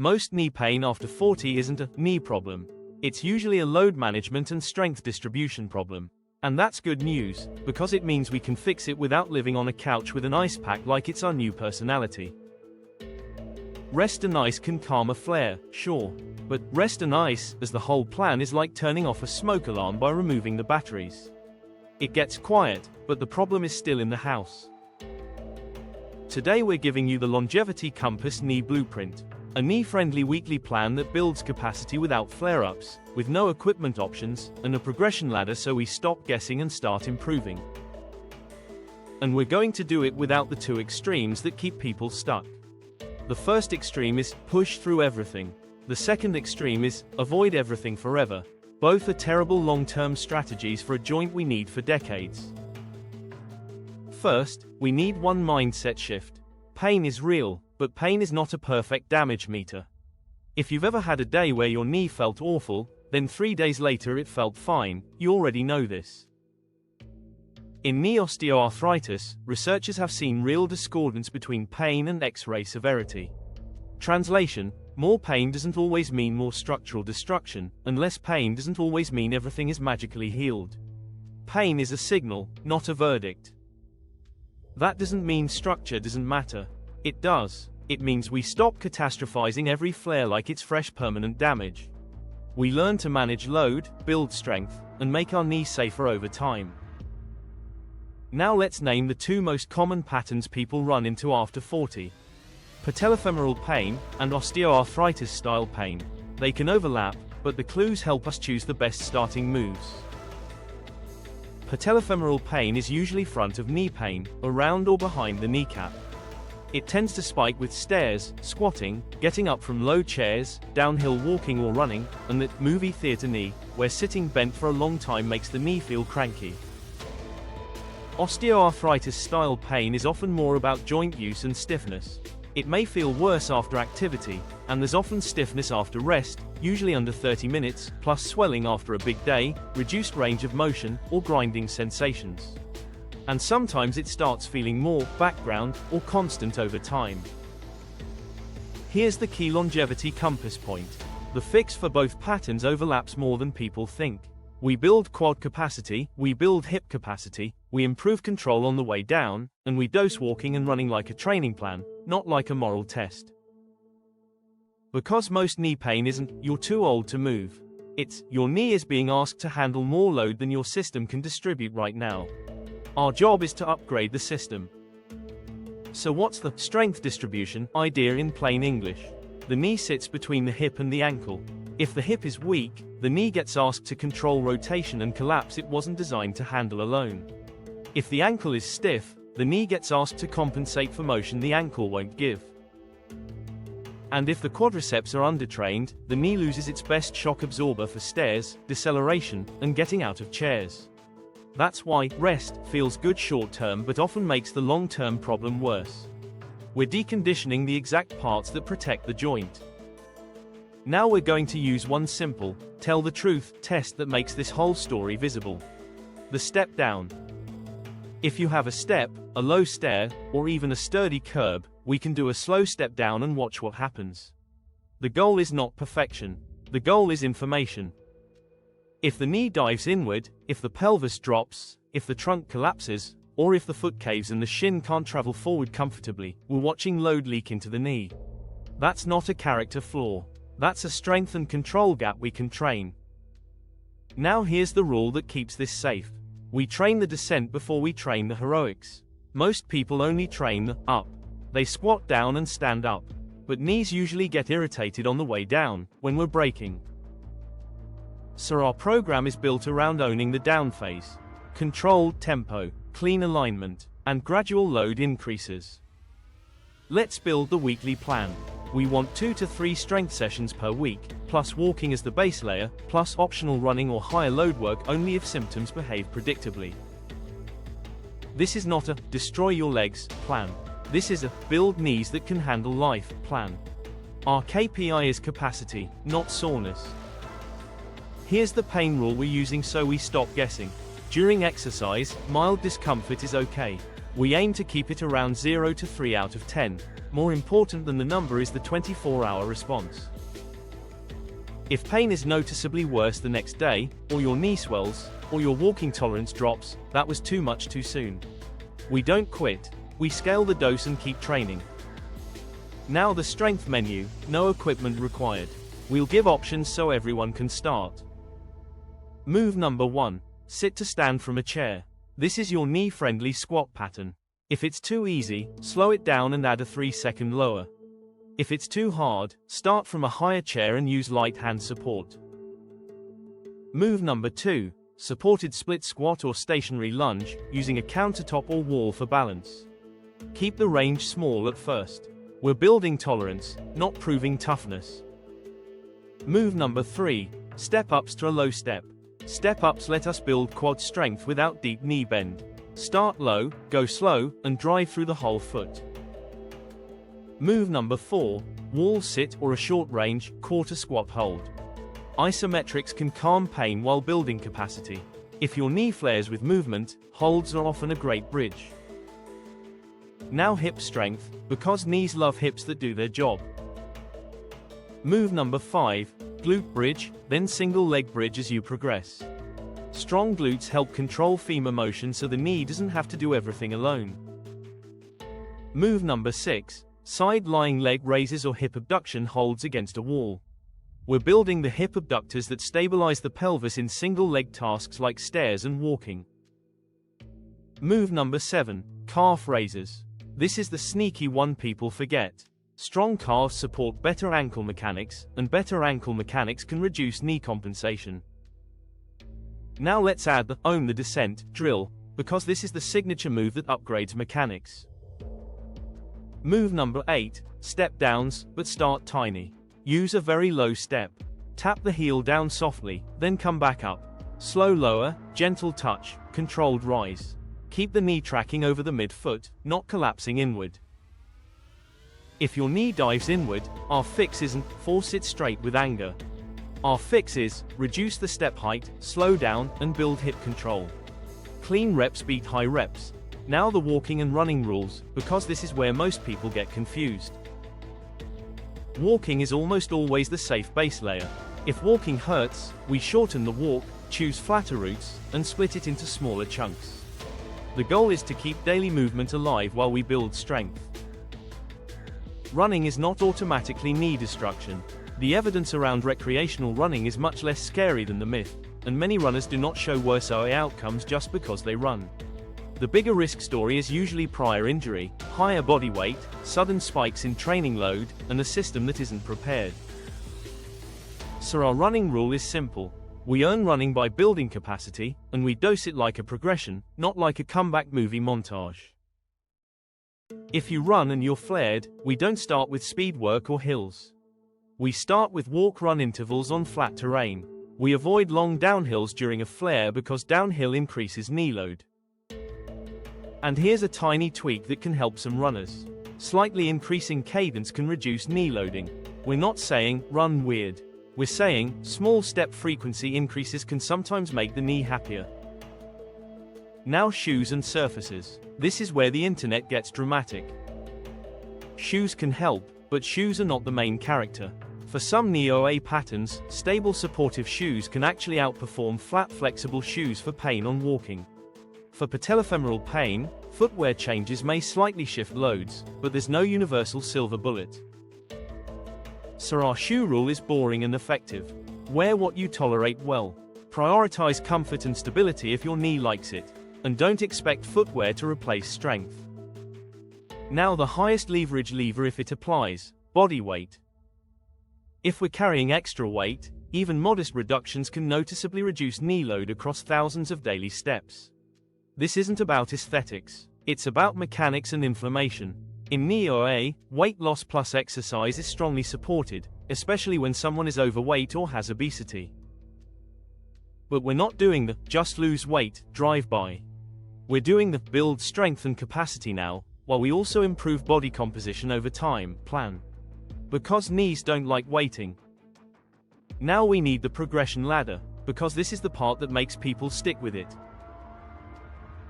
Most knee pain after 40 isn't a knee problem. It's usually a load management and strength distribution problem. And that's good news, because it means we can fix it without living on a couch with an ice pack like it's our new personality. Rest and ice can calm a flare, sure. But rest and ice, as the whole plan, is like turning off a smoke alarm by removing the batteries. It gets quiet, but the problem is still in the house. Today we're giving you the Longevity Compass Knee Blueprint, a knee-friendly weekly plan that builds capacity without flare-ups, with no equipment options, and a progression ladder so we stop guessing and start improving. And we're going to do it without the two extremes that keep people stuck. The first extreme is push through everything. The second extreme is avoid everything forever. Both are terrible long-term strategies for a joint we need for decades. First, we need one mindset shift. Pain is real, but pain is not a perfect damage meter. If you've ever had a day where your knee felt awful, then 3 days later it felt fine, you already know this. In knee osteoarthritis, researchers have seen real discordance between pain and X-ray severity. Translation: more pain doesn't always mean more structural destruction, and less pain doesn't always mean everything is magically healed. Pain is a signal, not a verdict. That doesn't mean structure doesn't matter. It does. It means we stop catastrophizing every flare like it's fresh permanent damage. We learn to manage load, build strength, and make our knees safer over time. Now let's name the two most common patterns people run into after 40. Patellofemoral pain and osteoarthritis-style pain. They can overlap, but the clues help us choose the best starting moves. Patellofemoral pain is usually front of knee pain, around or behind the kneecap. It tends to spike with stairs, squatting, getting up from low chairs, downhill walking or running, and that movie theater knee, where sitting bent for a long time makes the knee feel cranky. Osteoarthritis-style pain is often more about joint use and stiffness. It may feel worse after activity, and there's often stiffness after rest, usually under 30 minutes, plus swelling after a big day, reduced range of motion, or grinding sensations. And sometimes it starts feeling more background or constant over time. Here's the key longevity compass point. The fix for both patterns overlaps more than people think. We build quad capacity, we build hip capacity, we improve control on the way down, and we dose walking and running like a training plan, not like a moral test. Because most knee pain isn't "you're too old to move." It's "your knee is being asked to handle more load than your system can distribute right now." Our job is to upgrade the system. So what's the strength distribution idea in plain English? The knee sits between the hip and the ankle. If the hip is weak, the knee gets asked to control rotation and collapse it wasn't designed to handle alone. If the ankle is stiff, the knee gets asked to compensate for motion the ankle won't give. And if the quadriceps are undertrained, the knee loses its best shock absorber for stairs, deceleration, and getting out of chairs. That's why rest feels good short-term but often makes the long-term problem worse. We're deconditioning the exact parts that protect the joint. Now we're going to use one simple, tell the truth test that makes this whole story visible. The step down. If you have a step, a low stair, or even a sturdy curb, we can do a slow step down and watch what happens. The goal is not perfection. The goal is information. If the knee dives inward, if the pelvis drops, if the trunk collapses, or if the foot caves and the shin can't travel forward comfortably, we're watching load leak into the knee. That's not a character flaw. That's a strength and control gap we can train. Now here's the rule that keeps this safe. We train the descent before we train the heroics. Most people only train the up. They squat down and stand up. But knees usually get irritated on the way down, when we're braking. So our program is built around owning the down phase. Controlled tempo, clean alignment, and gradual load increases. Let's build the weekly plan. We want 2 to 3 strength sessions per week, plus walking as the base layer, plus optional running or higher load work only if symptoms behave predictably. This is not a destroy your legs plan. This is a build knees that can handle life plan. Our KPI is capacity, not soreness. Here's the pain rule we're using so we stop guessing. During exercise, mild discomfort is okay. We aim to keep it around 0 to 3 out of 10. More important than the number is the 24-hour response. If pain is noticeably worse the next day, or your knee swells, or your walking tolerance drops, that was too much too soon. We don't quit. We scale the dose and keep training. Now the strength menu, no equipment required. We'll give options so everyone can start. Move number 1. Sit to stand from a chair. This is your knee-friendly squat pattern. If it's too easy, slow it down and add a 3-second lower. If it's too hard, start from a higher chair and use light hand support. Move number 2. Supported split squat or stationary lunge, using a countertop or wall for balance. Keep the range small at first. We're building tolerance, not proving toughness. Move number 3. Step-ups to a low step. Step-ups let us build quad strength without deep knee bend. Start low, go slow, and drive through the whole foot. Move number 4. Wall sit or a short-range, quarter squat hold. Isometrics can calm pain while building capacity. If your knee flares with movement, holds are often a great bridge. Now hip strength, because knees love hips that do their job. Move number 5. Glute bridge, then single leg bridge as you progress. Strong glutes help control femur motion so the knee doesn't have to do everything alone. Move number 6. Side lying leg raises or hip abduction holds against a wall. We're building the hip abductors that stabilize the pelvis in single leg tasks like stairs and walking. Move number 7. Calf raises. This is the sneaky one people forget. Strong calves support better ankle mechanics, and better ankle mechanics can reduce knee compensation. Now let's add the own the descent drill, because this is the signature move that upgrades mechanics. Move number 8. Step downs, but start tiny. Use a very low step. Tap the heel down softly, then come back up. Slow lower, gentle touch, controlled rise. Keep the knee tracking over the midfoot, not collapsing inward. If your knee dives inward, our fix isn't force it straight with anger. Our fix is reduce the step height, slow down, and build hip control. Clean reps beat high reps. Now the walking and running rules, because this is where most people get confused. Walking is almost always the safe base layer. If walking hurts, we shorten the walk, choose flatter routes, and split it into smaller chunks. The goal is to keep daily movement alive while we build strength. Running is not automatically knee destruction. The evidence around recreational running is much less scary than the myth, and many runners do not show worse OA outcomes just because they run. The bigger risk story is usually prior injury, higher body weight, sudden spikes in training load, and a system that isn't prepared. So our running rule is simple. We earn running by building capacity, and we dose it like a progression, not like a comeback movie montage. If you run and you're flared, we don't start with speed work or hills. We start with walk-run intervals on flat terrain. We avoid long downhills during a flare because downhill increases knee load. And here's a tiny tweak that can help some runners. Slightly increasing cadence can reduce knee loading. We're not saying, run weird. We're saying, small step frequency increases can sometimes make the knee happier. Now shoes and surfaces. This is where the internet gets dramatic. Shoes can help, but shoes are not the main character. For some knee OA patterns, stable supportive shoes can actually outperform flat flexible shoes for pain on walking. For patellofemoral pain, footwear changes may slightly shift loads, but there's no universal silver bullet. So our shoe rule is boring and effective. Wear what you tolerate well. Prioritize comfort and stability if your knee likes it. And don't expect footwear to replace strength. Now the highest leverage lever if it applies, body weight. If we're carrying extra weight, even modest reductions can noticeably reduce knee load across thousands of daily steps. This isn't about aesthetics, it's about mechanics and inflammation. In knee OA, weight loss plus exercise is strongly supported, especially when someone is overweight or has obesity. But we're not doing the just lose weight drive-by. We're doing the build strength and capacity now, while we also improve body composition over time plan. Because knees don't like waiting. Now we need the progression ladder, because this is the part that makes people stick with it.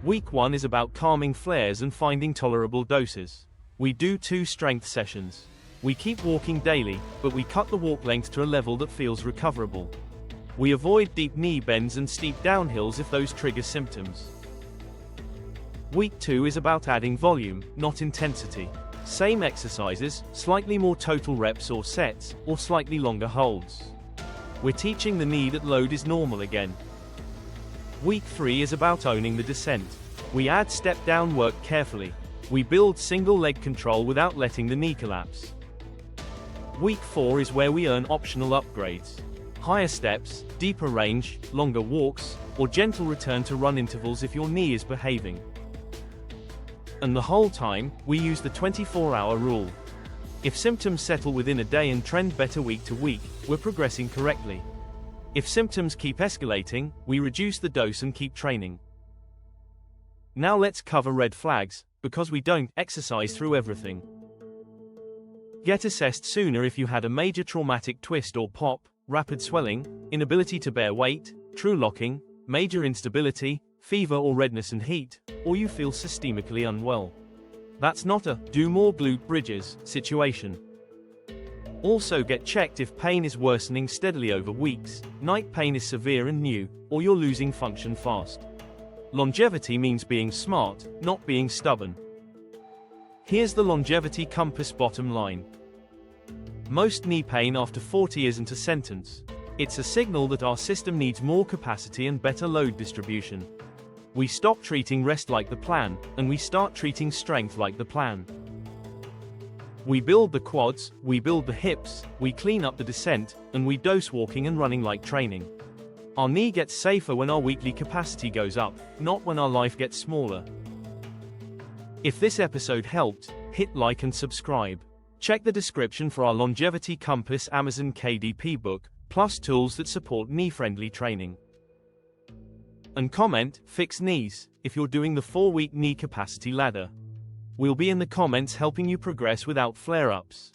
Week 1 is about calming flares and finding tolerable doses. We do 2 strength sessions. We keep walking daily, but we cut the walk length to a level that feels recoverable. We avoid deep knee bends and steep downhills if those trigger symptoms. Week 2 is about adding volume, not intensity. Same exercises, slightly more total reps or sets, or slightly longer holds. We're teaching the knee that load is normal again. Week 3 is about owning the descent. We add step-down work carefully. We build single leg control without letting the knee collapse. Week 4 is where we earn optional upgrades. Higher steps, deeper range, longer walks, or gentle return to run intervals if your knee is behaving. And the whole time, we use the 24-hour rule. If symptoms settle within a day and trend better week to week, we're progressing correctly. If symptoms keep escalating, we reduce the dose and keep training. Now let's cover red flags, because we don't exercise through everything. Get assessed sooner if you had a major traumatic twist or pop, rapid swelling, inability to bear weight, true locking, major instability, fever or redness and heat, or you feel systemically unwell. That's not a "do more glute bridges" situation. Also get checked if pain is worsening steadily over weeks, night pain is severe and new, or you're losing function fast. Longevity means being smart, not being stubborn. Here's the longevity compass bottom line. Most knee pain after 40 isn't a sentence. It's a signal that our system needs more capacity and better load distribution. We stop treating rest like the plan, and we start treating strength like the plan. We build the quads, we build the hips, we clean up the descent, and we dose walking and running like training. Our knee gets safer when our weekly capacity goes up, not when our life gets smaller. If this episode helped, hit like and subscribe. Check the description for our Longevity Compass Amazon KDP book, plus tools that support knee-friendly training. And comment, "Fix knees," if you're doing the 4-week knee capacity ladder. We'll be in the comments helping you progress without flare-ups.